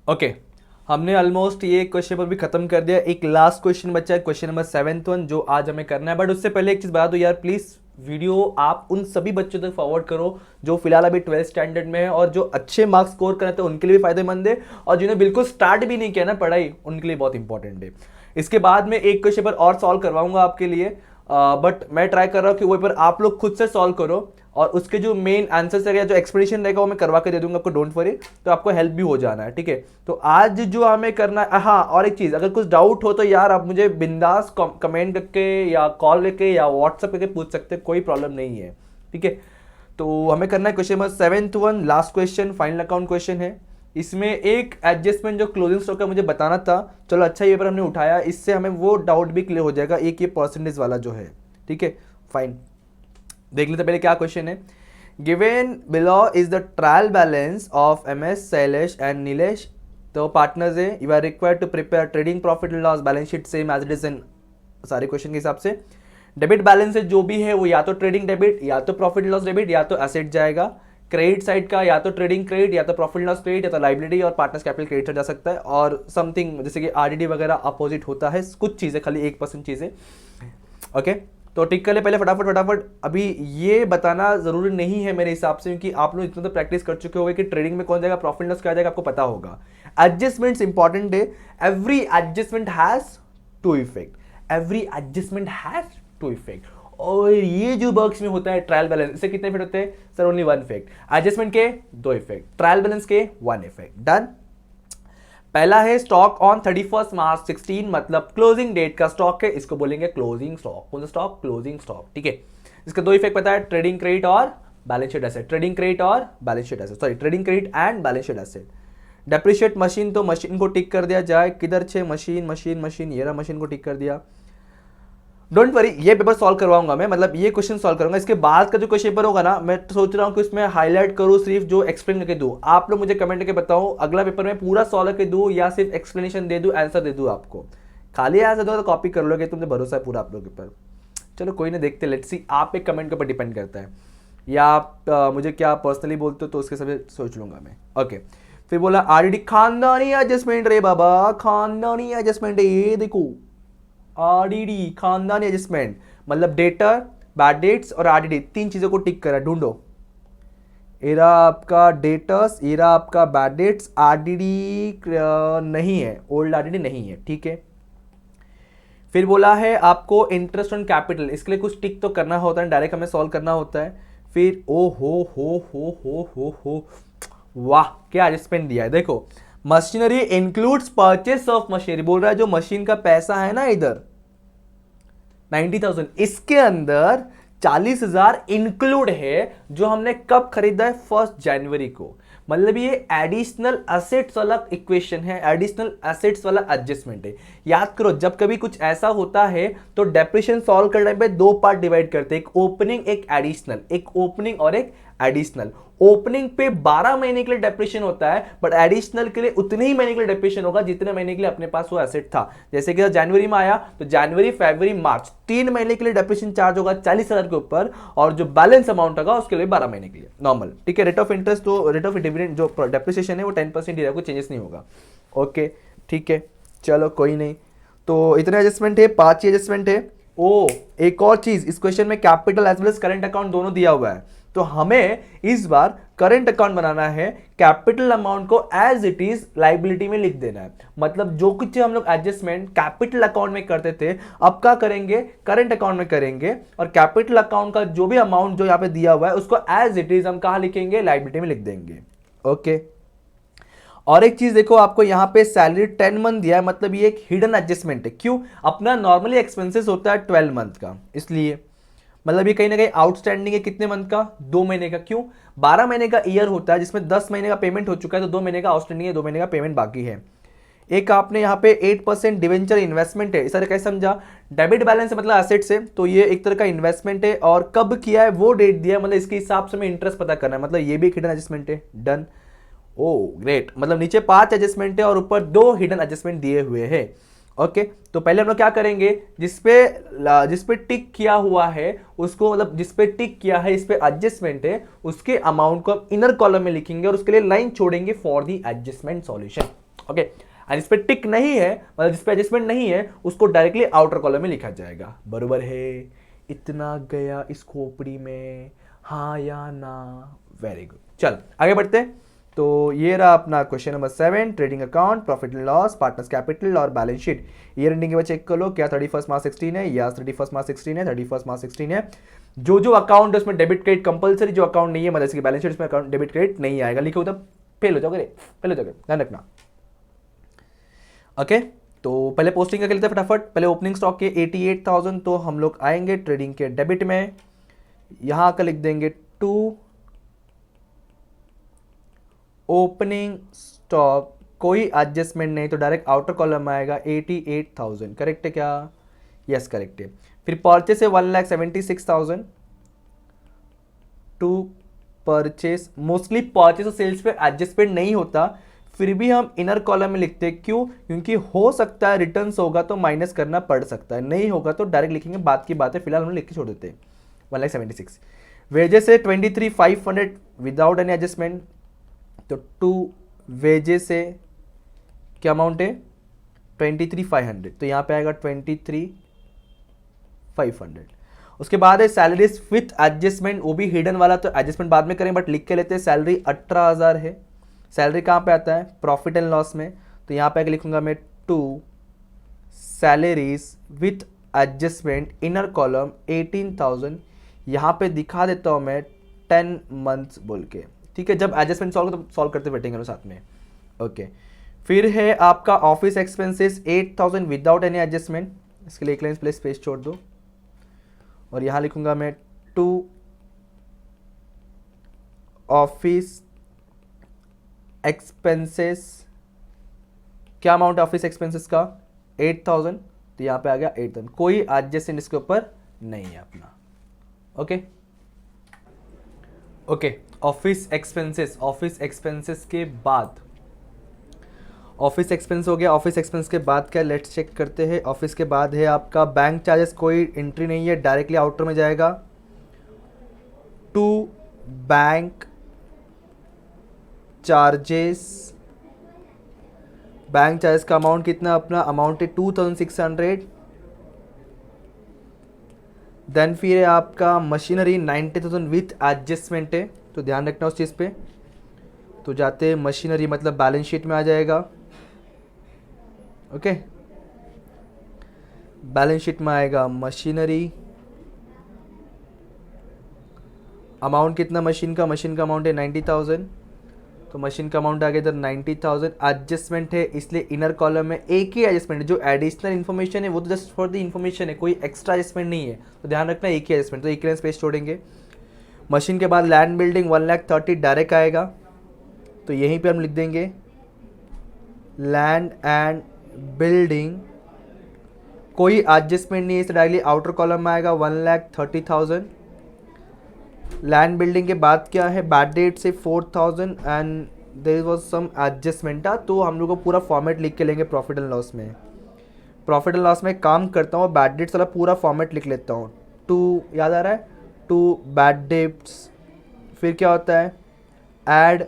Okay हमने almost ये question paper भी खत्म कर दिया। एक लास्ट क्वेश्चन बचा है, क्वेश्चन नंबर 7th जो आज हमें करना है। बट उससे पहले एक चीज बता दो यार, प्लीज वीडियो आप उन सभी बच्चों तक फॉरवर्ड करो जो फिलहाल अभी 12th स्टैंडर्ड में है और जो अच्छे मार्क्स स्कोर कर रहे थे उनके लिए भी फायदेमंद है, और जिन्हें बिल्कुल स्टार्ट भी नहीं किया ना पढ़ाई उनके लिए बहुत इंपॉर्टेंट है। इसके बाद में एक क्वेश्चन पेपर और सॉल्व करवाऊंगा आपके लिए, बट मैं ट्राई कर रहा हूँ कि वो पेपर आप लोग खुद से सॉल्व करो, और उसके जो मेन आंसर्स रहेगा, जो एक्सप्लेनेशन रहेगा वो मैं करवा के दे दूंगा आपको, डोंट वरी। तो आपको हेल्प भी हो जाना है, ठीक है। तो आज जो हमें करना है, हाँ और एक चीज़, अगर कुछ डाउट हो तो यार आप मुझे बिंदास कमेंट करके या कॉल करके या व्हाट्सएप करके पूछ सकते हैं, कोई प्रॉब्लम नहीं है, ठीक है। तो हमें करना है question number 7th last question, final account question है। इसमें एक एडजस्टमेंट जो क्लोजिंग स्टॉक का मुझे बताना था, चलो अच्छा ये पर हमने उठाया, इससे हमें वो डाउट भी क्लियर हो जाएगा, एक ये परसेंटेज वाला जो है, ठीक है। फाइन, देख लेते पहले क्या क्वेश्चन है। Given below is the trial balance of MS Shailesh and Nilesh, तो पार्टनर्स है। You are required to prepare trading profit and loss balance sheet same as it is in सारे क्वेश्चन के हिसाब से। डेबिट बैलेंस है जो भी है वो या तो ट्रेडिंग डेबिट, या तो प्रॉफिट लॉस डेबिट, या तो एसेट जाएगा। क्रेडिट साइड का या तो ट्रेडिंग क्रेडिट, या तो प्रॉफिट लॉस क्रेडिट, या तो लाइबिलिटी और पार्टनर्स कैपिटल क्रेडिट जा सकता है, और समथिंग जैसे कि RDD वगैरह अपोजिट होता है, कुछ चीज़ें खाली 1% चीज़ें, ओके। तो टिक कर ले पहले फटाफट। अभी ये बताना जरूरी नहीं है मेरे हिसाब से, क्योंकि आप लोग इतना तो प्रैक्टिस कर चुके होंगे कि ट्रेडिंग में कौन जाएगा, प्रॉफिट लॉस क्या जाएगा, आपको पता होगा। एडजस्टमेंट्स इंपॉर्टेंट है। Every adjustment has two effect, every adjustment has two effect. और ये जो बॉक्स में होता है ट्रायल बैलेंस, इससे कितने इफेक्ट होते हैं सर? Only 1 effect. एडजस्टमेंट के 2 इफेक्ट, ट्रायल बैलेंस के 1 इफेक्ट। डन। पहला है स्टॉक ऑन 31 मार्च 16, मतलब क्लोजिंग डेट का स्टॉक है, इसको बोलेंगे क्लोजिंग स्टॉक। कौन सा स्टॉक? क्लोजिंग स्टॉक, ठीक है। इसका 2 इफेक्ट पता है, ट्रेडिंग क्रेडिट और balance sheet asset. Trading credit और balance sheet asset, sorry trading credit and balance sheet asset. Depreciate machine, तो मशीन को टिक कर दिया जाए। किधर छे मशीन, ये रहा, मशीन को टिक कर दिया। डोंट वरी, ये पेपर सॉल्व करवाऊंगा मैं, मतलब ये क्वेश्चन सॉल्व करूंगा। इसके बाद का जो क्वेश्चन पेपर होगा ना, मैं सोच रहा हूं कि उसमें हाईलाइट करूं, सिर्फ जो एक्सप्लेन करके दूं। आप लोग मुझे कमेंट करके बताओ अगला पेपर में पूरा सॉल्व करके दूं या सिर्फ एक्सप्लेनेशन दे दूं, आंसर दे दूं आपको। खाली आंसर दो तो कॉपी कर लोगे, तुमसे भरोसा है पूरा आप लोग के ऊपर। चलो कोई नहीं, देखते, लेट्स सी। आप एक कमेंट के ऊपर डिपेंड करता है, या आप मुझे क्या पर्सनली बोलते हो तो उसके सब सोच लूंगा मैं, ओके। फिर बोला RDD खानदानी एडजस्टमेंट रे बाबा, खानदानी एडजस्टमेंट है ये देखो। RDD खानदानी एडजस्टमेंट मतलब डेटर, बैड डेट्स और RDD, 3 चीजों को टिक करा, ढूंढो। एरा आपका डेटर्स, एरा आपका बैड डेट्स, RDD नहीं है, ओल्ड RDD नहीं है, ठीक है। फिर बोला है आपको इंटरेस्ट ऑन कैपिटल, इसके लिए कुछ टिक तो करना होता है, डायरेक्ट हमें सॉल्व करना होता है। फिर ओ हो वाह क्या एडजस्टमेंट दिया है, देखो। Machinery includes purchase of machinery, बोल रहा है जो मशीन का पैसा है ना इधर 90,000, इसके अंदर 40,000 इंक्लूड है, जो हमने कब खरीदा है? 1 जनवरी को। मतलब ये एडिशनल एसेट्स वाला इक्वेशन है, एडिशनल एसेट्स वाला एडजस्टमेंट है। याद करो, जब कभी कुछ ऐसा होता है तो डेप्रिसिएशन सॉल्व करने पे 2 पार्ट डिवाइड करते हैं, एक ओपनिंग एक एडिशनल, एक ओपनिंग और एक एडिशनल। ओपनिंग पे 12 महीने के लिए डेप्रिसिएशन होता है, बट एडिशनल के लिए उतने ही महीने के लिए डेप्रिसिएशन होगा जितने महीने के लिए अपने पास वो एसेट था। जैसे कि जनवरी में आया तो जनवरी, फरवरी, मार्च 3 महीने के लिए डेप्रिसिएशन चार्ज होगा 40,000 के ऊपर, और जो बैलेंस अमाउंट होगा उसके लिए 12 महीने के लिए नॉर्मल, ठीक है। रेट ऑफ इंटरेस्ट तो रेट ऑफ डिविडेंड जो डेप्रिसिएशन है वो 10% ही रहेगा, कोई चेंजेस नहीं होगा, ओके ठीक है। चलो कोई नहीं, तो इतने एडजस्टमेंट है, 5 ही एडजस्टमेंट है। ओ एक और चीज, इस क्वेश्चन में capital as well as current account दोनों दिया हुआ है, तो हमें इस बार करंट अकाउंट बनाना है। कैपिटल अमाउंट को एज इट इज लाइबिलिटी में लिख देना है, मतलब जो कुछ हम लोग एडजस्टमेंट कैपिटल अकाउंट में करते थे अब क्या करेंगे? करंट अकाउंट में करेंगे, और कैपिटल अकाउंट का जो भी अमाउंट जो यहाँ पे दिया हुआ है उसको एज इट इज हम कहाँ लिखेंगे? लाइबिलिटी में लिख देंगे, ओके। और एक चीज देखो, आपको यहाँ पे सैलरी 10 मंथ दिया है, मतलब ये एक हिडन एडजस्टमेंट है। क्यों? अपना नॉर्मली एक्सपेंसेस होता है 12 मंथ का, इसलिए मतलब ये कहीं ना कहीं आउटस्टैंडिंग है कितने मंथ का? 2 महीने का। क्यों? 12 महीने का ईयर होता है जिसमें 10 महीने का पेमेंट हो चुका है, तो 2 महीने का आउटस्टैंडिंग है, 2 महीने का पेमेंट बाकी है। एक आपने यहाँ पे 8% डिवेंचर इन्वेस्टमेंट है, इस तरह कैसे समझा? डेबिट बैलेंस है मतलब एसेट्स है, तो ये एक तरह का इन्वेस्टमेंट है, और कब किया है वो डेट दिया है, मतलब इसके हिसाब से हमें इंटरेस्ट पता करना है, मतलब ये भी एक हिडन एडजस्टमेंट है। डन, ओ ग्रेट, मतलब नीचे 5 एडजस्टमेंट है और ऊपर 2 हिडन एडजस्टमेंट दिए हुए हैं, ओके। तो पहले हम लोग क्या करेंगे? जिसपे टिक किया हुआ है उसको, मतलब जिसपे टिक किया है, इस पे एडजस्टमेंट है, उसके अमाउंट को हम इनर कॉलम में लिखेंगे और उसके लिए लाइन छोड़ेंगे for the adjustment solution, okay. And इस पे टिक नहीं है, मतलब जिस पे एडजस्टमेंट नहीं है उसको डायरेक्टली आउटर कॉलम में लिखा जाएगा। बरोबर है, इतना गया इस खोपड़ी में, हाँ या ना। वेरी गुड, चल आगे बढ़ते हैं। तो ये रहा अपना question number 7, trading account, profit and loss, partners capital और बैलेंस शीट। ईयर एंडिंग के बाद चेक कर लो, क्या 31 मार्च 16 है? यस 31 मार्च 16 है, 31 मार्च 16 है। जो जो अकाउंट है उसमें डेबिट क्रेडिट कंपलसरी, जो अकाउंट नहीं है मतलब इसकी बैलेंस शीट उसमें अकाउंट डेबिट क्रेडिट नहीं आएगा। लिखे होता फेल हो जाओगे, फेल हो जाओगे, ध्यान रखना। ओके तो पहले पोस्टिंग का लेते हैं फटाफट। पहले ओपनिंग स्टॉक के 88,000, तो हम लोग आएंगे ट्रेडिंग के डेबिट में, यहां का लिख देंगे टू ओपनिंग स्टॉक, कोई एडजस्टमेंट नहीं तो डायरेक्ट आउटर कॉलम में आएगा 88,000। करेक्ट है क्या? यस करेक्ट है। फिर परचेस है 1,76,000 टू परचेस। मोस्टली परचेस और सेल्स पे एडजस्टमेंट नहीं होता, फिर भी हम इनर कॉलम में लिखते हैं। क्यों? क्योंकि हो सकता है रिटर्न्स होगा तो माइनस करना पड़ सकता है, नहीं होगा तो डायरेक्ट लिखेंगे, बात की बात है। फिलहाल हम लिख के छोड़ देते हैं 1,76,000। वेजेस है 23,500 विदाउट एनी एडजस्टमेंट, तो टू वेजेस से क्या अमाउंट है? 23,500, तो यहाँ पे आएगा 23,500। उसके बाद है सैलरीज विथ एडजस्टमेंट, वो भी हिडन वाला, तो एडजस्टमेंट बाद में करें बट लिख के लेते हैं। सैलरी 18,000 है। सैलरी कहाँ पे आता है? प्रॉफिट एंड लॉस में, तो यहाँ पे लिखूंगा मैं to salaries with adjustment inner column 18,000। यहाँ पे दिखा देता हूँ मैं 10 मंथ्स बोल के, ठीक है। जब एडजस्टमेंट सॉल्व करते बैठेंगे साथ में। ओके फिर है आपका office expenses 8,000 without any adjustment, इसके लिए एक लाइन प्लेस स्पेस छोड़ दो, और यहाँ लिखूंगा मैं टू ऑफिस एक्सपेंसेस। क्या अमाउंट है ऑफिस एक्सपेंसेस का? 8,000, तो यहाँ पे आ गया 8,000। कोई एडजस्टमेंट इसके ऊपर नहीं है अपना। Okay okay office expenses, office expenses के बाद ऑफिस एक्सपेंस हो गया। ऑफिस एक्सपेंस के बाद क्या? लेट्स चेक करते हैं। ऑफिस के बाद है आपका बैंक चार्जेस, कोई एंट्री नहीं है, डायरेक्टली आउटर में जाएगा। To bank charges, bank charges का अमाउंट कितना? अपना अमाउंट है 2,600। देन फिर है आपका मशीनरी 90,000 विथ एडजस्टमेंट है, तो ध्यान रखना उस चीज़ पे। तो जाते मशीनरी मतलब बैलेंस शीट में आ जाएगा। ओके बैलेंस शीट में आएगा मशीनरी। अमाउंट कितना मशीन का? मशीन का अमाउंट है 90,000, तो मशीन का अमाउंट आ गया इधर 90,000। एडजस्टमेंट है इसलिए इनर कॉलम में एक ही एडजस्टमेंट है, जो एडिशनल इन्फॉर्मेशन है वो तो जस्ट फॉर द इन्फॉर्मेशन है, कोई एक्स्ट्रा एडजस्टमेंट नहीं है, तो ध्यान रखना एक ही एडजस्टमेंट, तो एक लाइन स्पेस छोड़ेंगे। मशीन के बाद लैंड बिल्डिंग 1,30,000 डायरेक्ट आएगा, तो यहीं पे हम लिख देंगे लैंड एंड बिल्डिंग, कोई एडजस्टमेंट नहीं है, इस डायरेक्टली आउटर कॉलम में आएगा 1,30,000। लैंड बिल्डिंग के बाद क्या है? बैड डेट से 4,000 and there was some adjustment, तो हम लोग को पूरा फॉर्मेट लिख के लेंगे प्रॉफिट एंड लॉस में। प्रॉफिट एंड लॉस में काम करता हूँ, बैड डेट्स वाला पूरा फॉर्मेट लिख लेता हूँ। टू याद आ रहा है? टू बैड डेट्स, फिर क्या होता है? ऐड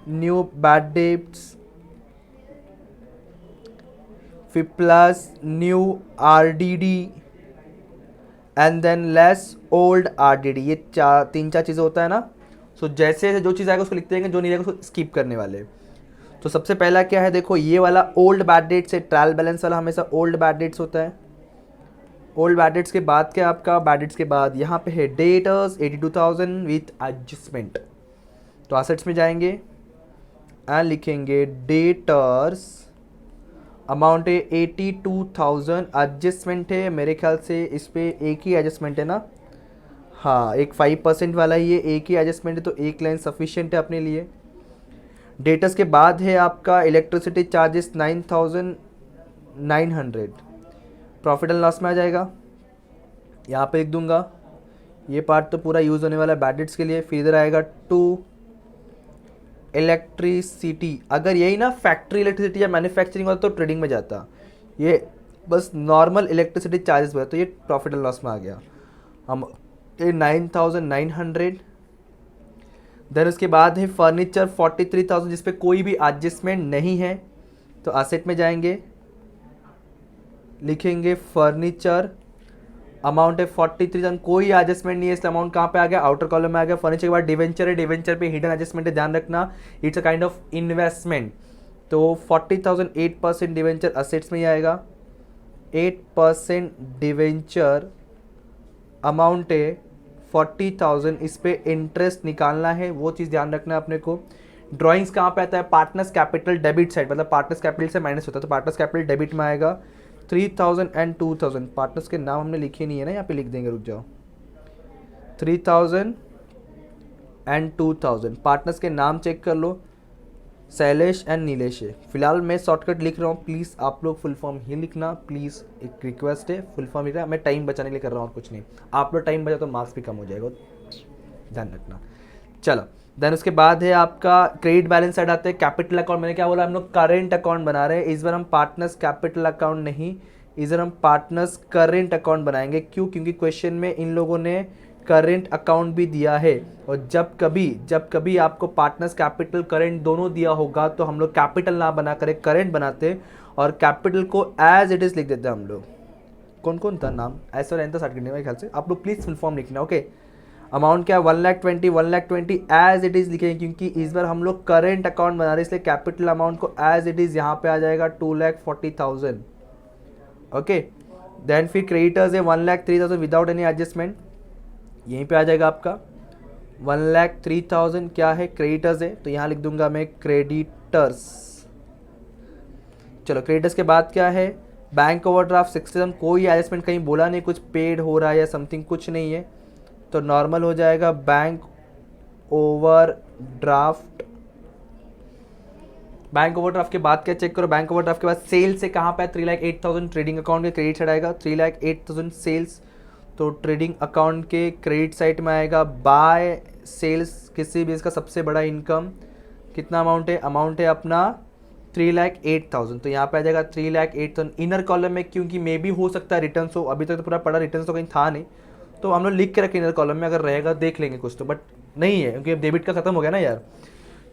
न्यू बैड डेट्स, फिर plus new RDD and than less old RDD. ये तीन चार चीज़ें होता है ना। सो जैसे जो चीज़ आएगा उसको लिखते हैं, जो नहीं आएगा उसको स्किप करने वाले। तो सबसे पहला क्या है? देखो ये वाला ओल्ड बैड डेट्स है, ट्रायल बैलेंस वाला हमेशा ओल्ड बैड डेट्स होता है। ओल्ड बैड डेट्स के बाद क्या आपका? बैड डेट्स के बाद यहाँ पे है डेटर्स 82,000 विथ एडजस्टमेंट, तो एसेट्स में जाएंगे एंड लिखेंगे डेटर्स, अमाउंट है 82,000। एडजस्टमेंट है मेरे ख्याल से इस पे एक ही एडजस्टमेंट है ना, हाँ एक 5% वाला ही है, एक ही एडजस्टमेंट है, तो एक लाइन सफिशिएंट है अपने लिए। डेटर्स के बाद है आपका electricity charges 9,900, profit and loss में आ जाएगा, यहाँ पे लिख दूंगा। ये पार्ट तो पूरा यूज़ होने वाला है बैड डेट्स के लिए। फिर इधर आएगा टू इलेक्ट्रिसिटी, अगर यही ना फैक्ट्री इलेक्ट्रिसिटी या मैन्युफैक्चरिंग वाला तो ट्रेडिंग में जाता, ये बस नॉर्मल इलेक्ट्रिसिटी चार्जेस हुआ, तो ये प्रॉफिट एंड लॉस में आ गया। हम 9,900। देन उसके बाद है फर्नीचर 43,000 जिसपे कोई भी एडजस्टमेंट नहीं है, तो असेट में जाएंगे, लिखेंगे फर्नीचर, अमाउंट है 43,000, कोई एडजस्टमेंट नहीं है इसलिए अमाउंट कहाँ पे आ गया, आउटर कॉलम में आ गया। फर्नीचर के बाद डिवेंचर है, डिवेंचर पे हिडन एडजस्टमेंट है, ध्यान रखना, it's a kind of investment. तो 40,000 8% डिवेंचर असेट्स में ही आएगा, 8% डिवेंचर, अमाउंट है 40,000, इस पे इंटरेस्ट निकालना है, वो चीज़ ध्यान रखना है अपने को। ड्राइंग्स कहाँ पे आता है, पार्टनर्स कैपिटल डेबिट साइड, मतलब पार्टनर्स कैपिटल से माइनस होता है, तो पार्टनर्स कैपिटल डेबिट में आएगा। 3,000 एंड 2,000, पार्टनर्स के नाम हमने लिखे नहीं है ना, यहाँ पे लिख देंगे, रुक जाओ। 3,000 एंड 2,000 पार्टनर्स के नाम चेक कर लो, शैलेश एंड नीलेश है। फिलहाल मैं शॉर्टकट लिख रहा हूँ, प्लीज़ आप लोग फुल फॉर्म ही लिखना, प्लीज़ एक रिक्वेस्ट है, फुल फॉर्म लिख रहा है, मैं टाइम बचाने के लिए कर रहा हूँ और कुछ नहीं। आप लोग टाइम बचा तो मार्क्स भी कम हो जाएगा, ध्यान रखना। चलो देन उसके बाद है आपका क्रेडिट बैलेंस साइड आते हैं, कैपिटल अकाउंट। मैंने क्या बोला, हम लोग करेंट अकाउंट बना रहे हैं, इस बार हम पार्टनर्स कैपिटल अकाउंट नहीं, इस बार हम पार्टनर्स करेंट अकाउंट बनाएंगे। क्यों? क्योंकि क्वेश्चन में इन लोगों ने करेंट अकाउंट भी दिया है, और जब कभी आपको पार्टनर्स कैपिटल करेंट दोनों दिया होगा तो हम लोग कैपिटल ना बना कर करेंट बनाते और कैपिटल को एज इट इज लिख देते हम लोग। कौन कौन था नाम, ऐसा रहता स्टार्ट करने मेरे ख्याल से, आप लोग प्लीज फुल फॉर्म लिखना, ओके। अमाउंट क्या है, 1,20,000 एज इट इज लिखेंगे, क्योंकि इस बार हम लोग करेंट अकाउंट बना रहे हैं, इसलिए कैपिटल अमाउंट को एज इट इज यहाँ पे आ जाएगा 2,40,000, ओके। देन फिर क्रेडिटर्स है 1,03,000 विदाउट एनी एडजस्टमेंट, यहीं पे आ जाएगा आपका 1,03,000, क्या है, क्रेडिटर्स है, तो यहाँ लिख दूंगा मैं क्रेडिटर्स। चलो क्रेडिटर्स के बाद क्या है, बैंक ओवरड्राफ्ट 60,000, कोई एडजस्टमेंट कहीं बोला नहीं, कुछ पेड हो रहा है या समथिंग, कुछ नहीं है, तो नॉर्मल हो जाएगा बैंक ओवरड्राफ्ट। बैंक ओवरड्राफ्ट के बाद क्या चेक करो, बैंक ओवरड्राफ्ट के बाद सेल्स से कहाँ पे है, 3,08,000 ट्रेडिंग अकाउंट के क्रेडिट साइड आएगा, 3,08,000 सेल्स, तो ट्रेडिंग अकाउंट के क्रेडिट साइड में आएगा। बाय सेल्स किसी भी इसका सबसे बड़ा इनकम कितना अमाउंट है अपना 3,08,000, तो यहाँ पे आ जाएगा 3,08,000 इनर कॉलम में, क्योंकि मे भी हो सकता है रिटर्न हो, अभी तक तो पूरा पड़ा रिटर्न तो कहीं था नहीं, तो हम लोग लिख के रखे इनर कॉलम में, अगर रहेगा देख लेंगे कुछ तो, बट नहीं है क्योंकि डेबिट का खत्म हो गया ना यार।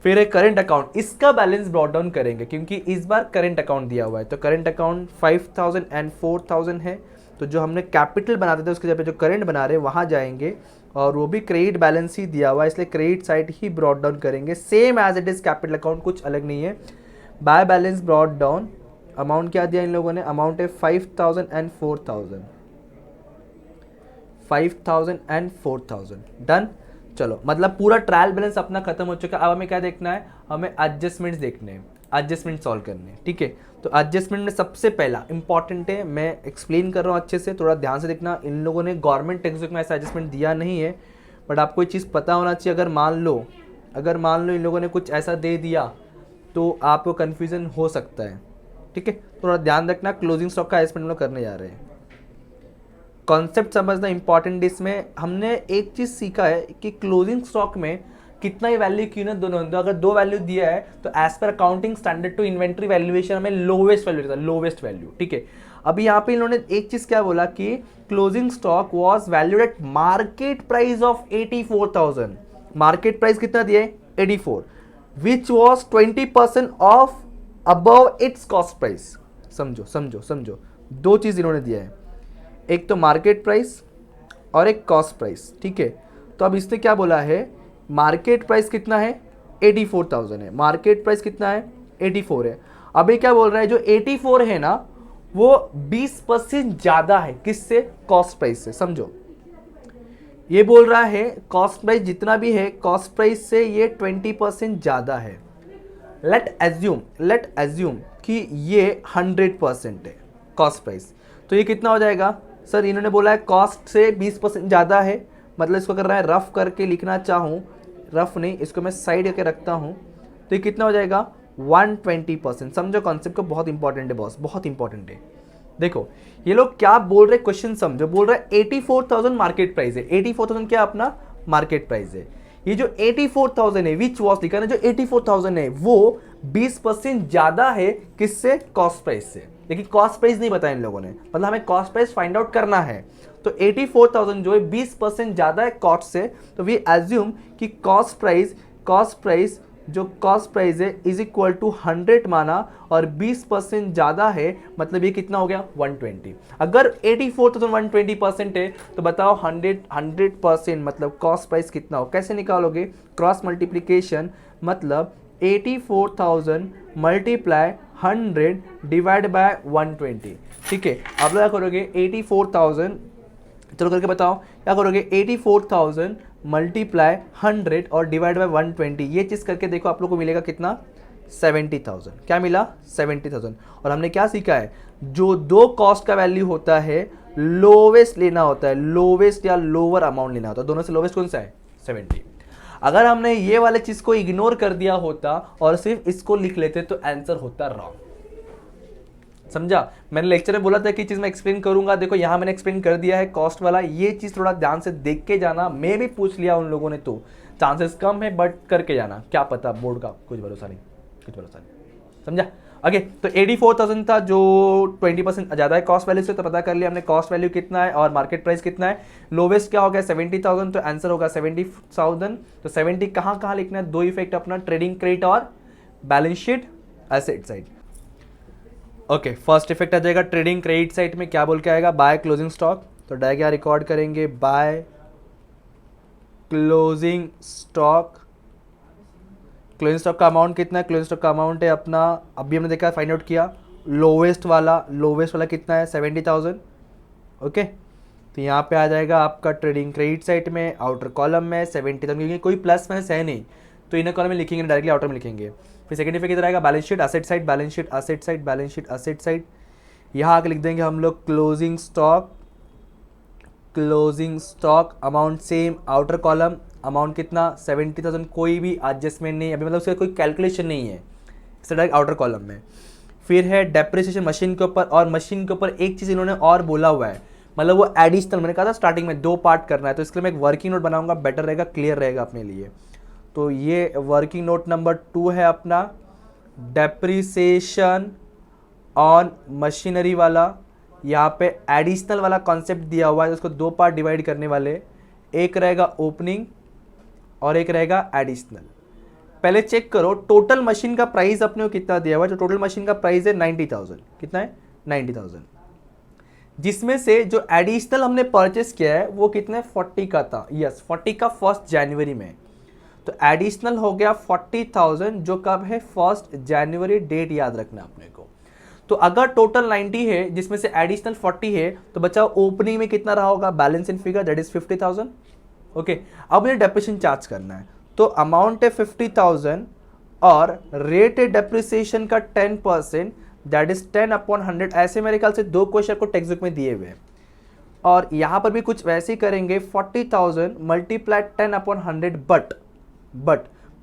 फिर एक करंट अकाउंट, इसका बैलेंस ब्रॉट डाउन करेंगे क्योंकि इस बार करंट अकाउंट दिया हुआ है, तो करंट अकाउंट 5,000 एंड 4,000 है, तो जो हमने कैपिटल बनाते थे उसके जगह पे जो करंट बना रहे हैं वहाँ जाएंगे, और वो भी क्रेडिट बैलेंस ही दिया हुआ है, इसलिए क्रेडिट साइड ही ब्रॉट डाउन करेंगे, same as it is capital account, कुछ अलग नहीं है। By balance brought down, amount क्या दिया इन लोगों ने, अमाउंट है 5,000 एंड 4,000, 5,000 एंड 4,000, डन। चलो मतलब पूरा ट्रायल बैलेंस अपना खत्म हो चुका है, अब हमें क्या देखना है, हमें एडजस्टमेंट्स देखने हैं, एडजस्टमेंट सॉल्व करने हैं, ठीक है। तो एडजस्टमेंट में सबसे पहला इंपॉर्टेंट है, मैं एक्सप्लेन कर रहा हूँ अच्छे से, थोड़ा ध्यान से देखना, इन लोगों ने गवर्नमेंट टेक्स्ट बुक में ऐसा एडजस्टमेंट दिया नहीं है, बट आपको ये चीज़ पता होना चाहिए, अगर मान लो इन लोगों ने कुछ ऐसा दे दिया तो आपको कन्फ्यूजन हो सकता है, ठीक है, थोड़ा ध्यान रखना। क्लोजिंग स्टॉक का एडजस्टमेंट हम लोग करने जा रहे हैं, कॉन्सेप्ट समझना इंपॉर्टेंट। इसमें हमने एक चीज़ सीखा है कि क्लोजिंग स्टॉक में कितना ही वैल्यू क्यों ना दोनों, तो अगर 2 वैल्यू दिया है तो as per accounting standard two inventory valuation हमें लोवेस्ट वैल्यू देता है, लोवेस्ट वैल्यू, ठीक है। अभी यहाँ पे इन्होंने एक चीज़ क्या बोला कि closing stock was valued at market price of 84,000, market price कितना दिया है 84, which was 20% of above it's cost price. समझो दो चीज़ इन्होंने दिया है, एक तो मार्केट प्राइस और एक कॉस्ट प्राइस, ठीक है। तो अब इसने क्या बोला है, मार्केट प्राइस कितना है 84,000 है, मार्केट प्राइस कितना है 84 है। अभी क्या बोल रहा है, जो 84 है ना वो 20% ज़्यादा है, किससे, कॉस्ट प्राइस से। समझो ये बोल रहा है कॉस्ट प्राइस जितना भी है कॉस्ट प्राइस से ये 20% ज़्यादा है। लेट एज्यूम कि ये 100% है कॉस्ट प्राइस, तो ये कितना हो जाएगा, सर इन्होंने बोला है कॉस्ट से 20% ज़्यादा है, मतलब इसको कर रहा है रफ करके लिखना चाहूँ, रफ नहीं, इसको मैं साइड करके रखता हूँ, तो ये कितना हो जाएगा 120%। समझो कॉन्सेप्ट को, बहुत इंपॉर्टेंट है बॉस, बहुत इंपॉर्टेंट है। देखो ये लोग क्या बोल रहे, क्वेश्चन समझो, बोल रहा है 84,000 मार्केट प्राइस है, 84,000 क्या अपना मार्केट प्राइस है, ये जो 84,000 है विच वॉज लिखा ना, जो 84,000 है वो 20% ज़्यादा है किससे, कॉस्ट प्राइस से। लेकिन कॉस्ट प्राइस नहीं बताया इन लोगों ने, मतलब हमें कॉस्ट प्राइस फाइंड आउट करना है, तो 84,000 जो है 20% ज़्यादा है कॉस्ट से, तो वी एज्यूम कि कॉस्ट प्राइस जो कॉस्ट प्राइस है इज इक्वल टू 100 माना और 20% ज़्यादा है, मतलब ये कितना हो गया 120। अगर 84,120% है तो बताओ 100% मतलब कॉस्ट प्राइस कितना हो, कैसे निकालोगे, क्रॉस मल्टीप्लीकेशन, मतलब 84,000 मल्टीप्लाई 100 डिवाइड बाय 120। ठीक है, अब क्या करोगे 84,000, चलो करके बताओ क्या करोगे, 84,000 मल्टीप्लाई 100 और डिवाइड बाय 120, ये चीज़ करके देखो आप लोग को मिलेगा कितना 70,000। क्या मिला 70,000। और हमने क्या सीखा है, जो दो कॉस्ट का वैल्यू होता है लोवेस्ट लेना होता है, लोवेस्ट या लोअर अमाउंट लेना होता है, दोनों से लोवेस्ट कौन सा है 70। अगर हमने ये वाले चीज को इग्नोर कर दिया होता और सिर्फ इसको लिख लेते तो आंसर होता रॉन्ग। समझा, मैंने लेक्चर में बोला था कि चीज मैं एक्सप्लेन करूंगा, देखो यहां मैंने एक्सप्लेन कर दिया है कॉस्ट वाला, ये चीज थोड़ा ध्यान से देख के जाना, मैं भी पूछ लिया उन लोगों ने तो चांसेस कम है बट करके जाना, क्या पता बोर्ड का कुछ भरोसा नहीं, कुछ भरोसा नहीं। समझा, ओके। तो 84,000 था जो 20% ज़्यादा है कॉस्ट वैल्यू से, तो पता कर लिया हमने कॉस्ट वैल्यू कितना है और मार्केट प्राइस कितना है। लोवेस्ट क्या हो गया 70,000, तो आंसर होगा 70,000। तो 70 कहाँ कहाँ लिखना है, दो इफेक्ट अपना, ट्रेडिंग क्रेडिट और balance sheet asset side. Okay, first effect आ जाएगा ट्रेडिंग क्रेडिट साइड में, क्या बोल के आएगा, बाय क्लोजिंग स्टॉक। तो डायरेक्ट क्या रिकॉर्ड करेंगे, by closing stock. Closing stock का अमाउंट कितना है, क्लोजिंग स्टॉक का अमाउंट है अपना, अभी हमने देखा फाइंड आउट किया, लोवेस्ट वाला कितना है 70,000। ओके, तो यहाँ पे आ जाएगा आपका ट्रेडिंग क्रेडिट साइड में आउटर कॉलम में 70,000, क्योंकि कोई प्लस माइनस है नहीं तो इनर कॉलम में लिखेंगे, डायरेक्टली आउटर में लिखेंगे। फिर सेकंड इफेक्ट किधर आएगा, balance sheet asset side, balance sheet asset side, balance sheet asset side. यहाँ आके लिख देंगे हम लोग closing stock, closing stock amount same, outer column amount कितना 70,000, कोई भी एडजस्टमेंट नहीं अभी, मतलब उसका कोई कैलकुलेशन नहीं है, इसे डायरेक्ट आउटर कॉलम में। फिर है डेप्रिसिएशन मशीन के ऊपर, और मशीन के ऊपर एक चीज़ इन्होंने और बोला हुआ है, मतलब वो एडिशनल, मैंने कहा था स्टार्टिंग में दो पार्ट करना है, तो इसके लिए मैं एक वर्किंग नोट बनाऊंगा, बेटर रहेगा, क्लियर रहेगा अपने लिए। तो ये वर्किंग नोट नंबर 2 है अपना, डेप्रिसिएशन ऑन मशीनरी वाला। यहाँ पे एडिशनल वाला कॉन्सेप्ट दिया हुआ है, उसको दो पार्ट डिवाइड करने वाले, एक रहेगा ओपनिंग और एक रहेगा एडिशनल। पहले चेक करो टोटल मशीन का प्राइस अपने को कितना दिया हुआ है, जो टोटल मशीन का प्राइस है 90,000, कितना है 90,000, जिसमें से जो एडिशनल हमने परचेस किया है वो कितने 40 का था, यस 40 का 1 जनवरी में, तो एडिशनल हो गया 40,000, जो कब है 1 जनवरी, डेट याद रखना अपने को। तो अगर टोटल 90 है जिसमें से एडिशनल 40 है, तो बच्चा ओपनिंग में कितना रहा होगा, balance in figure that is 50,000। Okay, अब मुझे डेप्रिसिएशन चार्ज करना है, तो अमाउंट है 50,000 और रेट है डेप्रिसिएशन का 10%, दैट इज 10/100। ऐसे मेरे ख्याल से दो क्वेश्चन को टेक्स्ट बुक में दिए हुए हैं, और यहाँ पर भी कुछ वैसे ही करेंगे, 40,000 मल्टीप्लाई 10/100, बट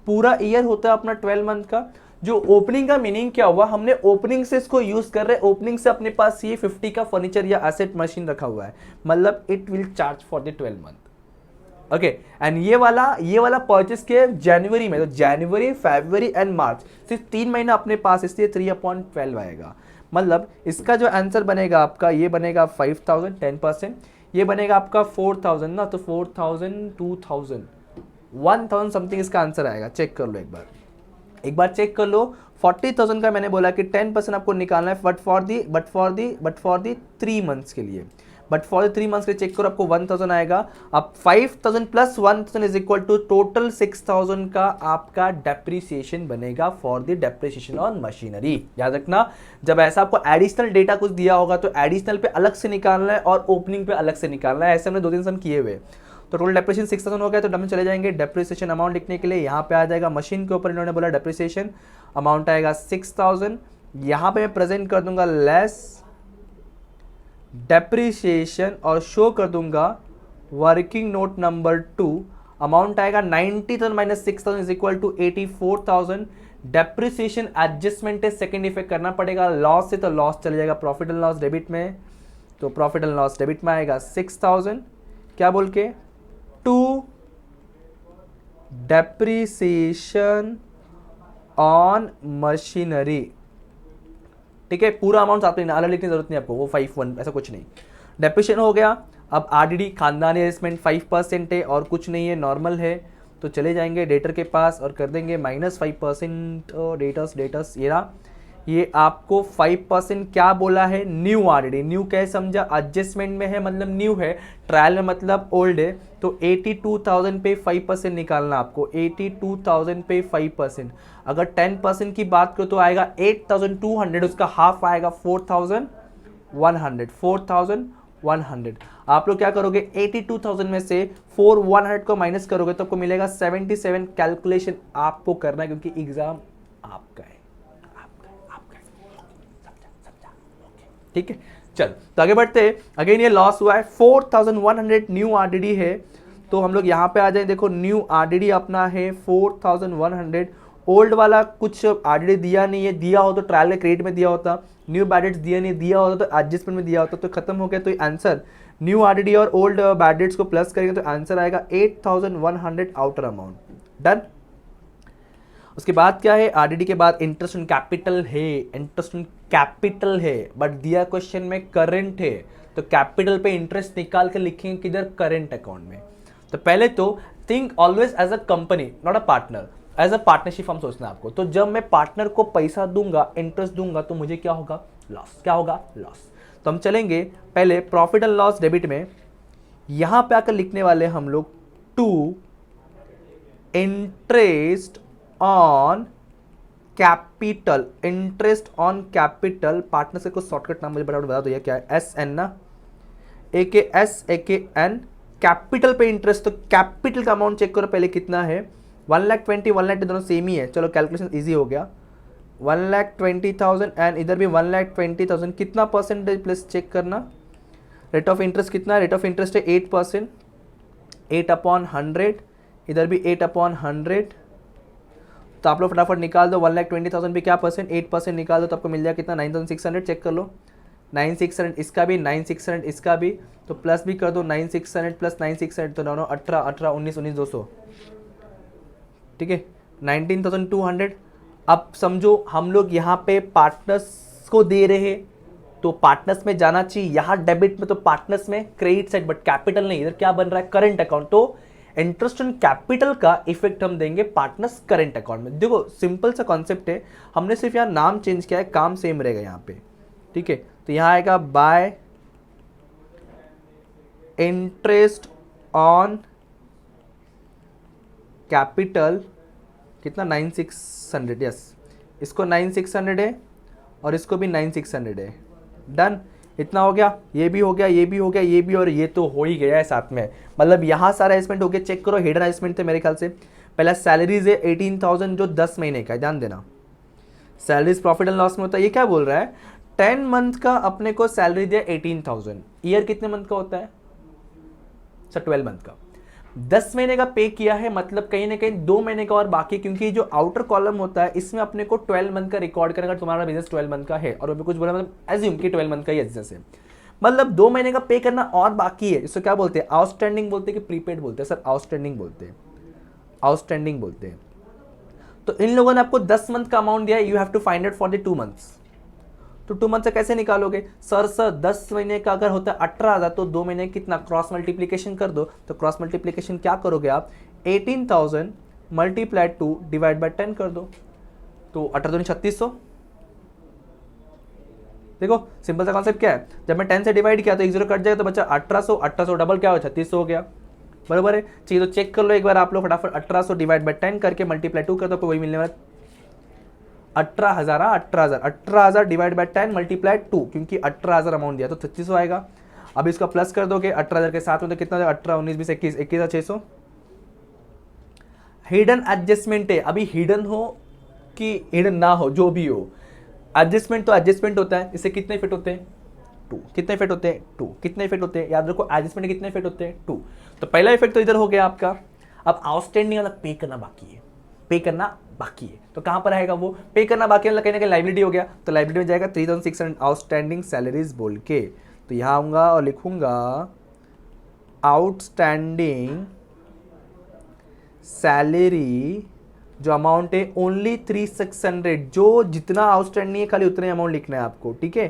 पूरा ईयर होता है अपना 12 मंथ का। जो ओपनिंग का मीनिंग क्या हुआ, हमने ओपनिंग से इसको यूज कर रहे हैं, ओपनिंग से अपने पास ये 50 का फर्नीचर या एसेट मशीन रखा हुआ है, मतलब it will charge for the 12 month. Okay, and ये वाला परचेस किया जनवरी में, तो जनवरी फरवरी एंड मार्च, सिर्फ 3 महीना अपने पास, इसलिए 3/12 आएगा। मतलब इसका जो आंसर बनेगा आपका, ये बनेगा 5,000 10%, ये बनेगा आपका 4,000 ना, तो 4,000 2,000 1,000 समथिंग इसका आंसर आएगा। चेक कर लो एक बार चेक कर लो। 40,000 का मैंने बोला कि 10% आपको निकालना है, बट फॉर दी 3 मंथ्स के लिए, बट फॉर द 3 मंथ्स के लिए चेक करो, आपको 1,000 आएगा। अब 5,000 plus 1,000 is equal to total 6,000 का आपका डेप्रिसिएशन बनेगा for the depreciation on machinery. याद रखना, जब ऐसा आपको एडिशनल डेटा कुछ दिया होगा तो एडिशनल पे अलग से निकालना है और ओपनिंग पे अलग से निकालना है, ऐसे हमने 2-3 सम किए हुए। तो टोटल डेप्रिसिएशन 6,000 हो गया, तो डबल चले जाएंगे डेप्रिसिएशन अमाउंट लिखने के लिए। यहाँ पे आ जाएगा मशीन के ऊपर इन्होंने बोला डेप्रिसिएशन अमाउंट आएगा 6,000, यहाँ पे मैं प्रेजेंट कर दूंगा लेस डेप्रिसिएशन और शो कर दूंगा वर्किंग नोट नंबर 2, अमाउंट आएगा 90,000 minus 6,000 is equal to 84,000। Depreciation adjustment है, सेकेंड इफेक्ट करना पड़ेगा, लॉस से तो लॉस चले जाएगा प्रॉफिट एंड लॉस डेबिट में, तो प्रॉफिट एंड लॉस डेबिट में आएगा 6,000, क्या बोल के टू डेप्रिसिएशन ऑन मशीनरी। ठीक है, पूरा अमाउंट साथ में अलग लिखने की जरूरत नहीं आपको, वो 5,1 ऐसा कुछ नहीं। डेप्रिसिएशन हो गया। अब आरडीडी खानदानी एडजस्टमेंट 5% है और कुछ नहीं है, नॉर्मल है, तो चले जाएंगे डेटर के पास और कर देंगे -5%। डेटर्स ये रहा, ये आपको 5% क्या बोला है, न्यू आरडी। न्यू कैसे समझा, एडजस्टमेंट में है मतलब न्यू है, ट्रायल में मतलब ओल्ड है। तो 82,000 पे 5% निकालना आपको, 82,000 पे 5%। अगर 10% की बात करो तो आएगा 8,200, उसका हाफ आएगा 4,100। 4,100 आप लोग क्या करोगे, 82,000 में से 4,100 को माइनस करोगे तो आपको मिलेगा 77। कैलकुलेशन आपको करना है क्योंकि एग्जाम आपका है, ठीक है। चल तो आगे बढ़ते हैं। अगेन ये लॉस हुआ है, 4,100 न्यू आरडीडी है। तो हम लोग यहाँ पे आ जाए, देखो न्यू आरडीडी अपना है 4,100। ओल्ड वाला कुछ आरडीडी दिया नहीं है, दिया हो तो ट्रायल के क्रेडिट में दिया होता, न्यू बैडेट्स दिया नहीं, दिया होता तो एडजस्टमेंट में दिया होता, तो खत्म हो गया। तो आंसर न्यू आरडीडी और ओल्ड बैडेट्स को प्लस करेंगे तो आंसर आएगा 8,100 आउटर अमाउंट। डन। उसके बाद क्या है, आरडीडी के बाद इंटरेस्ट ऑन कैपिटल है, इंटरेस्ट ऑन कैपिटल है, बट दिया क्वेश्चन में करंट है, तो कैपिटल पे इंटरेस्ट निकाल के लिखेंगे किधर, करंट अकाउंट में। तो पहले तो think always as a company not a partner, as a partnership हम सोचना है आपको। तो जब मैं पार्टनर को पैसा दूंगा, इंटरेस्ट दूंगा, तो मुझे क्या होगा, लॉस। क्या होगा, लॉस। तो हम चलेंगे पहले प्रॉफिट एंड लॉस डेबिट में, यहां पे आकर लिखने वाले हम लोग to interest on capital. Interest on capital partner से कुछ शॉर्टकट नाम मुझे बता दो, ये क्या है, एस एन ना, AKS कैपिटल पे इंटरेस्ट। तो कैपिटल का अमाउंट चेक करो पहले कितना है, 1,20,000 1,00,000 दोनों सेम ही है। चलो कैलकुलेशन इजी हो गया, 1,20,000 एंड इधर भी 1,20,000। कितना परसेंटेज प्लस चेक करना, रेट ऑफ इंटरेस्ट कितना, रेट ऑफ इंटरेस्ट है 8%, 8/100, इधर भी 8/100। तो आप लोग फटाफट निकाल दो, 1,20,000 भी क्या परसेंट, 8% निकाल दो तो आपको मिल जाएगा कितना, 9,600। चेक कर लो, 9,600 इसका भी, 9,600 इसका भी, तो प्लस भी कर दो, 9,600 प्लस 9,600 तो दोनों 18, 18, 19, 19, 200, ठीक है, 19,200। अब समझो हम लोग यहाँ पे पार्टनर्स को दे रहे हैं तो पार्टनर्स में जाना चाहिए, यहाँ डेबिट में तो पार्टनर्स में क्रेडिट साइड, बट कैपिटल नहीं, इधर क्या बन रहा है, करंट अकाउंट। तो इंटरेस्ट ऑन कैपिटल का इफेक्ट हम देंगे पार्टनर्स करंट अकाउंट में। देखो सिंपल सा कॉन्सेप्ट है, हमने सिर्फ यहाँ नाम चेंज किया है, काम सेम रहेगा यहाँ पे, ठीक है। तो यहाँ आएगा बाय इंटरेस्ट ऑन कैपिटल, कितना, 9,600, यस, इसको 9,600 है और इसको भी 9,600 है। डन, इतना हो गया, ये भी हो गया, ये भी हो गया, ये भी, और ये तो हो ही गया है साथ में। मतलब यहाँ सारा एडजस्टमेंट हो गया। चेक करो हिडन एडजस्टमेंट थे मेरे ख्याल से। पहला सैलरीज है 18,000 जो 10 महीने का है, ध्यान देना, सैलरीज प्रॉफिट एंड लॉस में होता है। ये क्या बोल रहा है, 10 मंथ का अपने को सैलरी दिया 18,000, ईयर कितने मंथ का होता है सर, 12 मंथ का, 10 महीने का पे किया है, मतलब कहीं ना कहीं 2 महीने का और बाकी, क्योंकि जो आउटर कॉलम होता है इसमें अपने को 12 मंथ का रिकॉर्ड करना। अगर तुम्हारा बिजनेस 12 मंथ का है और अभी कुछ बोला, मतलब एज्यूम कि 12 मंथ का ही बिजनेस है, मतलब 2 महीने का पे करना और बाकी है, इसको क्या बोलते हैं, आउटस्टैंडिंग बोलते हैं कि प्रीपेड बोलते हैं, सर आउटस्टैंडिंग बोलते हैं, आउटस्टैंडिंग बोलते हैं। तो इन लोगों ने आपको 10 मंथ का अमाउंट दिया है, you have to find it for the 2 months. तो 2 मंथ से कैसे निकालोगे, सर 10 महीने का अगर होता है 18,000 तो 2 महीने कितना, क्रॉस मल्टीप्लीकेशन कर दो। तो क्रॉस मल्टीप्लीकेशन क्या करोगे आप, 18,000 मल्टीप्लाई 2 डिवाइड बाय 10 कर दो, तो 18 3600। देखो सिंपल सा कॉन्सेप्ट क्या है, जब मैं 10 से डिवाइड किया तो एक जीरो कट जाएगा तो बच्चा 1800, 1800 डबल क्या हो 3600 हो गया, बराबर है। चाहिए तो चेक कर लो एक बार आप लोग फटाफट, 1800 डिवाइड बाय 10 करके मल्टीप्लाई 2 कर दो, आपको वही मिलने वाला 18,000। 18,000 डिवाइड बाय 10 मल्टीप्लाई 2, क्योंकि 18,000 अमाउंट दिया तो 3600 आएगा। अब इसका प्लस कर दोगे 18,000 के साथ में तो कितना, 18, 19, 20, 21, 21,600। हिडन एडजस्टमेंट है, अभी हिडन हो कि हिडन ना हो, जो भी हो, एडजस्टमेंट तो एडजस्टमेंट होता है। इससे कितने इफेक्ट होते हैं, 2। कितने इफेक्ट होते हैं, 2। कितने इफेक्ट होते हैं, याद रखो एडजस्टमेंट कितने इफेक्ट होते हैं, 2। तो पहला इफेक्ट तो इधर हो गया आपका। अब आउटस्टैंडिंग वाला पे करना बाकी है, पे करना बाकी है, तो कहां पर आएगा वो पे करना बाकी है, कहीं ना कहीं लाइबिलिटी हो गया, तो लाइबिलिटी में जाएगा 3,600 आउटस्टैंडिंग सैलरीज बोल के। तो यहां आऊंगा और लिखूंगा आउटस्टैंडिंग सैलरी, जो अमाउंट है ओनली 3,600, जो जितना आउटस्टैंडिंग है खाली उतने अमाउंट लिखना है आपको, ठीक है।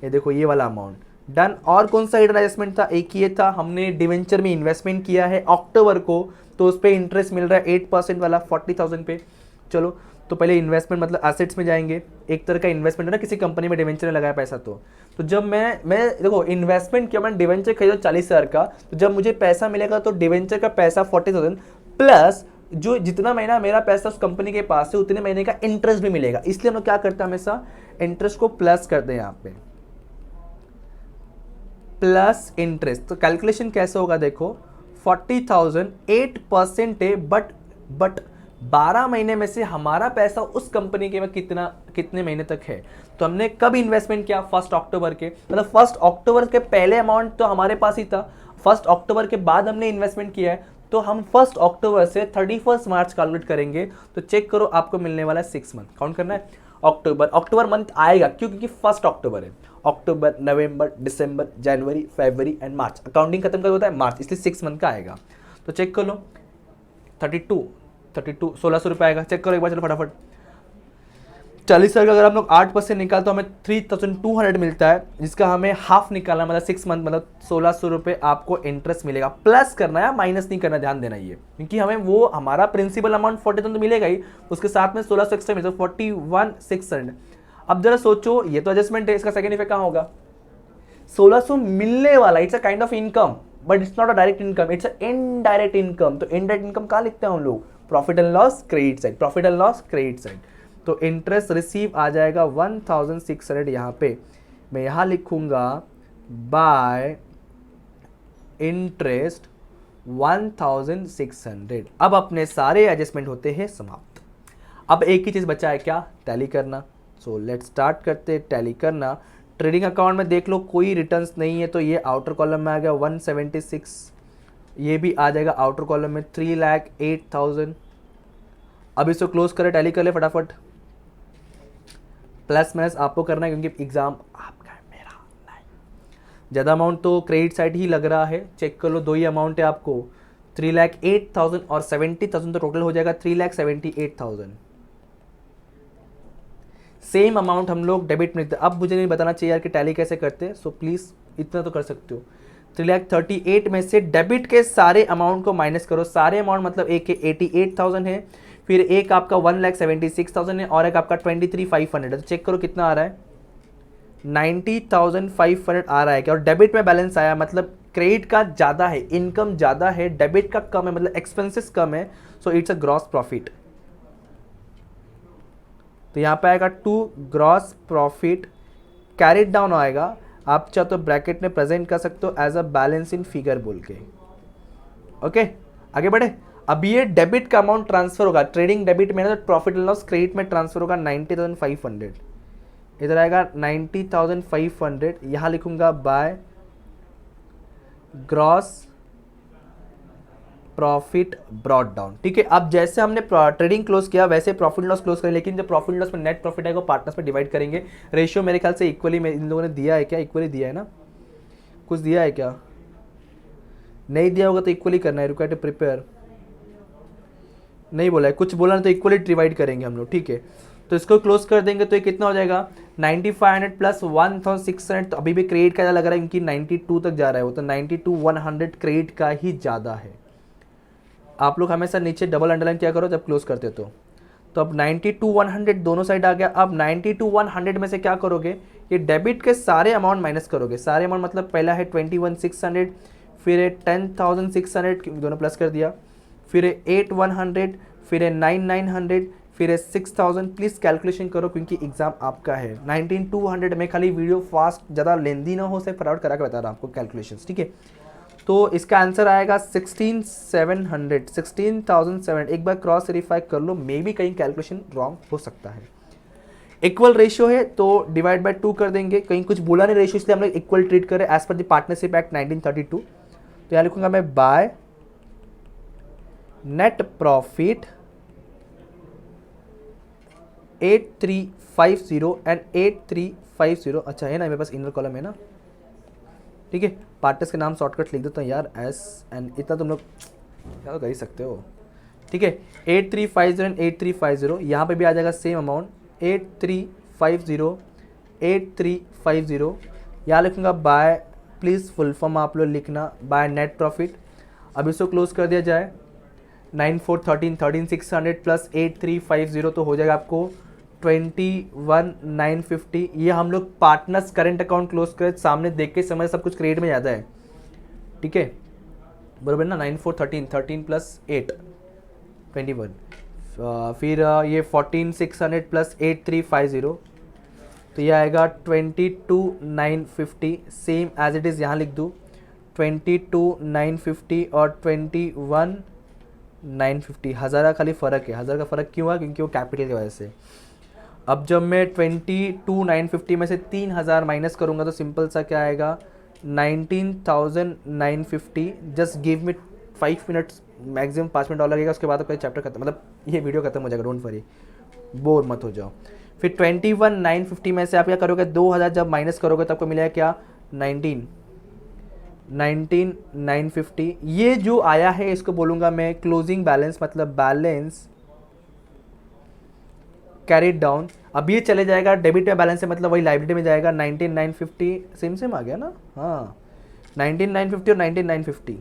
ये देखो ये वाला अमाउंट डन। और कौन सा हिडन एडजस्टमेंट था, एक ये था, हमने डिवेंचर में इन्वेस्टमेंट किया है अक्टूबर को, तो उस पर इंटरेस्ट मिल रहा है 8% वाला 40,000 पे। चलो तो पहले इन्वेस्टमेंट मतलब एसेट्स में जाएंगे, एक तरह का इन्वेस्टमेंट है ना, किसी कंपनी में डिवेंचर ने लगाया पैसा। तो जब मैं देखो इन्वेस्टमेंट किया, मैंने डिवेंचर खरीदा 40,000 का, तो जब मुझे पैसा मिलेगा तो डिवेंचर का पैसा 40,000 प्लस जो जितना महीना मेरा पैसा उस कंपनी के पास है उतने महीने का इंटरेस्ट भी मिलेगा। इसलिए हम लोग क्या करते हैं, हमेशा इंटरेस्ट को प्लस करते हैं यहाँ पे, प्लस इंटरेस्ट। तो कैलकुलेशन कैसे होगा देखो, 40,000 8% है, बट 12 महीने में से हमारा पैसा उस कंपनी के में कितने महीने तक है। तो हमने कब इन्वेस्टमेंट किया, 1 अक्टूबर के, मतलब 1 अक्टूबर के पहले अमाउंट तो हमारे पास ही था, 1 अक्टूबर के बाद हमने इन्वेस्टमेंट किया है, तो हम 1 अक्टूबर से 31 मार्च कैलकुलेट करेंगे। तो चेक करो आपको मिलने वाला है 6 मंथ, काउंट करना है अक्टूबर मंथ आएगा, क्यों, क्योंकि 1 अक्टूबर है। अक्टूबर, नवंबर, दिसंबर, जनवरी, फरवरी एंड मार्च, अकाउंटिंग खत्म कर होता है मार्च, इसलिए 6 मंथ का आएगा। तो चेक कर लो, 32 1600 रुपये आएगा। चेक करो एक बार, चलो फटाफट। 40,000 का अगर हम लोग 8% निकालते तो हमें 3,200 मिलता है, जिसका हमें हाफ निकालना, मतलब 6 मंथ, मतलब 1600 रुपये आपको इंटरेस्ट मिलेगा। प्लस करना है, माइनस नहीं करना, ध्यान देना ये, क्योंकि हमें वो हमारा प्रिंसिपल अमाउंट 40,000 तो मिलेगा ही, उसके साथ में 1600 एक्स्ट्रा मिलेगा, 41,600। अब जरा सोचो, ये तो एडजस्टमेंट है, इसका सेकंड इफेक्ट कहाँ होगा, 1600 मिलने वाला, it's a kind of income, but it's not a direct income, it's a indirect income. तो इनडायरेक्ट इनकम कहाँ लिखते हैं हम लोग, profit and loss credit side, profit and loss credit side. तो इंटरेस्ट रिसीव आ जाएगा 1,600, यहाँ पे मैं यहाँ लिखूंगा बाय इंटरेस्ट 1,600। अब अपने सारे एडजस्टमेंट होते हैं समाप्त। अब एक ही चीज बचा है, क्या, टैली करना। सो लेट्स स्टार्ट करते टैली करना। ट्रेडिंग अकाउंट में देख लो कोई रिटर्न्स नहीं है, तो ये आउटर कॉलम में आ गया 176, ये भी आ जाएगा आउटर कॉलम में 3,08,000। अब इसको क्लोज करें, टैली कर ले फटाफट। प्लस माइनस आपको करना है, क्योंकि एग्जाम आपका है, मेरा नहीं। ज़्यादा अमाउंट तो क्रेडिट साइड ही लग रहा है, चेक कर लो, दो ही अमाउंट है आपको, 3,08,000 और 70,000, तो टोटल हो जाएगा 3,78,000। सेम अमाउंट हम लोग डेबिट में लिखते हैं। अब मुझे नहीं बताना चाहिए यार कि टैली कैसे करते हैं, सो प्लीज़ इतना तो कर सकते हो। 3,38,000 में से डेबिट के सारे अमाउंट को माइनस करो, सारे अमाउंट मतलब एक के 88,000 है, फिर एक आपका 1,76,000 है, और एक आपका 23,500 है। तो चेक करो कितना आ रहा है, 90,500 आ रहा है क्या, और डेबिट में बैलेंस आया, मतलब क्रेडिट का ज़्यादा है, इनकम ज़्यादा है, डेबिट का कम है, मतलब एक्सपेंसेस कम है, so it's a gross profit. तो यहाँ पे आएगा 2 ग्रॉस प्रॉफिट, कैरिड डाउन आएगा, आप चाहो तो ब्रैकेट में प्रेजेंट कर सकते हो as a balance in figure बोल के। ओके, आगे बढ़े। अब ये डेबिट का अमाउंट ट्रांसफर होगा, ट्रेडिंग डेबिट में ना, तो प्रॉफिट एंड लॉस क्रेडिट में ट्रांसफर होगा 90,500, इधर आएगा 90,500, यहाँ लिखूंगा by gross profit brought down. ठीक है, अब जैसे हमने ट्रेडिंग क्लोज किया वैसे प्रॉफिट लॉस क्लोज करें, लेकिन जब प्रॉफिट लॉस में नेट प्रॉफिट आएगा पार्टनर्स में डिवाइड करेंगे। रेशियो मेरे ख्याल से इक्वली में इन लोगों ने दिया है क्या, इक्वली दिया है ना, कुछ दिया है क्या, नहीं दिया होगा तो इक्वली करना है, रिक्वायर्ड टू प्रिपेयर, नहीं बोला है, कुछ बोला ना, तो इक्वली डिवाइड करेंगे हम लोग। ठीक है, तो इसको क्लोज कर देंगे, तो ये कितना हो जाएगा, 9,500 प्लस 1,600, तो अभी भी क्रेडिट का लग रहा है क्योंकि 92 तक जा रहा है वो, तो 92,100 क्रेडिट का ही ज़्यादा है। आप लोग हमेशा नीचे डबल अंडरलाइन क्या करो जब क्लोज करते तो अब 92,100 दोनों साइड आ गया। अब 92,100 में से क्या करोगे, ये डेबिट के सारे अमाउंट माइनस करोगे, सारे अमाउंट मतलब पहला है 21,600, फिर है 10,600, दोनों प्लस कर दिया, फिर है 8,100, फिर है 9,900, फिर है 6,000। प्लीज़ कैलकुलेशन करो क्योंकि एग्जाम आपका है। 19,200 में खाली वीडियो फास्ट ज़्यादा लेंदी ना हो, से फटाफट करा के बता रहा हूँ आपको कैलकुलेशन। ठीक है, तो इसका आंसर आएगा 16,700। एक बार क्रॉस वेरीफाई कर लो, मे भी कहीं कैलकुलेशन रॉन्ग हो सकता है। इक्वल रेशियो है तो डिवाइड बाय 2 कर देंगे, कहीं कुछ बोला नहीं रेशियो, इसलिए हम लोग इक्वल ट्रीट करें as per the partnership act 1932। तो यहाँ लिखूंगा मैं बाय नेट प्रॉफिट 8350 एंड 8350। अच्छा है ना, मेरे पास इनर कॉलम है ना, ठीक है, पार्टनर्स के नाम शॉर्टकट लिख देता हूँ यार, एस एंड इतना तुम लोग क्या कर ही सकते हो। ठीक है, 8350 एंड 8350, यहाँ पे भी आ जाएगा सेम अमाउंट 8350 8350, यहाँ लिखूंगा बाय, प्लीज़ फुल फॉर्म आप लोग लिखना, बाय नेट प्रॉफिट। अब इसको क्लोज कर दिया जाए, 9 4 13 13,600 प्लस 8,350 तो हो जाएगा आपको 21,950। ये हम लोग पार्टनर्स करंट अकाउंट क्लोज कर सामने देख के समझ सब कुछ क्रेडिट में ज़्यादा है, ठीक है बराबर ना। 9 4 13 13 प्लस 8 21, फिर ये 14,600 प्लस 8,350 तो ये आएगा 22,950। सेम एज इट इज़ यहाँ लिख दूँ 22,950 और 21,950। हज़ार का खाली फ़र्क है। हज़ार का फ़र्क क्यों हुआ? क्योंकि वो कैपिटल की वजह से। अब जब मैं 22,950 में से 3,000 माइनस करूँगा तो सिंपल सा क्या आएगा 19,950। Just give me 5 minutes, maximum 5 minute और लगेगा, उसके बाद आपका चैप्टर खत्म, मतलब ये वीडियो खत्म हो जाएगा, डोंट वरी, बोर मत हो जाओ। फिर 21,950 में से आप क्या करोगे 2,000 जब माइनस करोगे तो आपको मिलेगा क्या 19,950। ये जो आया है इसको बोलूँगा मैं क्लोजिंग बैलेंस, मतलब बैलेंस कैरिड डाउन। अब ये चले जाएगा डेबिट में बैलेंस है, मतलब वही लाइबिलिटी में जाएगा। 19,950 सेम आ गया ना, हाँ 19,950 और 19,950,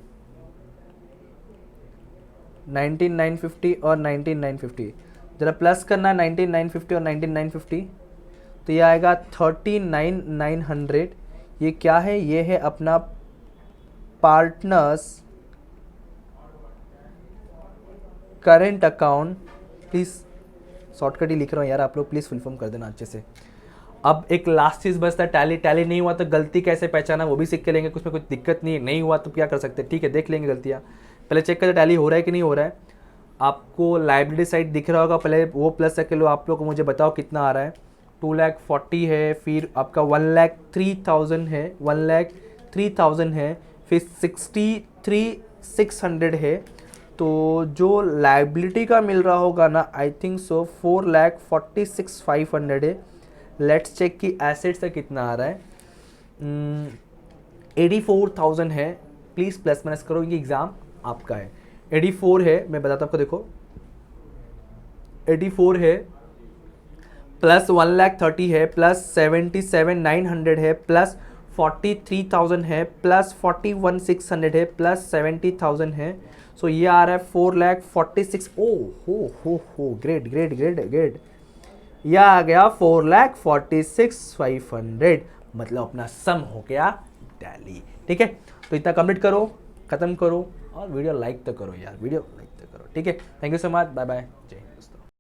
19,950 और 19,950 जरा प्लस करना है 19,950 और 19,950 तो ये आएगा 39,900। ये क्या है? ये है अपना partners current account. Please shortcut ही लिख रहा हूँ यार, आप लोग प्लीज़ फुल फॉर्म कर देना अच्छे से। अब एक लास्ट चीज़ बचता है टैली। टैली नहीं हुआ तो गलती कैसे पहचाना वो भी सीख के लेंगे, उसमें कुछ दिक्कत नहीं है। नहीं हुआ तो क्या कर सकते हैं, ठीक है देख लेंगे गलतियाँ। पहले चेक करें टैली हो रहा है कि नहीं हो रहा है। आपको लाइबिलिटी साइड दिख रहा होगा, पहले वो प्लस कर लो। आप लोग को मुझे बताओ कितना आ रहा है। 2,40,000 है, फिर आपका 1,03,000 है, 1,03,000 है, फिर 63,600 है। तो जो लाइबिलिटी का मिल रहा होगा ना आई थिंक सो 4,46,500 है। लेट्स चेक कि एसेट्स का कितना आ रहा है। 84,000 है। प्लीज़ प्लस माइनस करो, ये एग्ज़ाम आपका है। 84 है, मैं बताता हूँ आपको, देखो 84 है प्लस 1,30,000 है प्लस 77,900 है प्लस 43,000 है प्लस 41,600 है प्लस 70,000 है। सो ये आ रहा है 4,46,000। ओ हो ग्रेट ग्रेट ग्रेट ग्रेट। यह आ गया 4,46,500, मतलब अपना सम हो गया टैली। ठीक है, तो इतना कंप्लीट करो, ख़त्म करो और वीडियो लाइक तो करो यार, वीडियो लाइक तो करो। ठीक है, thank you so much, bye bye, जय।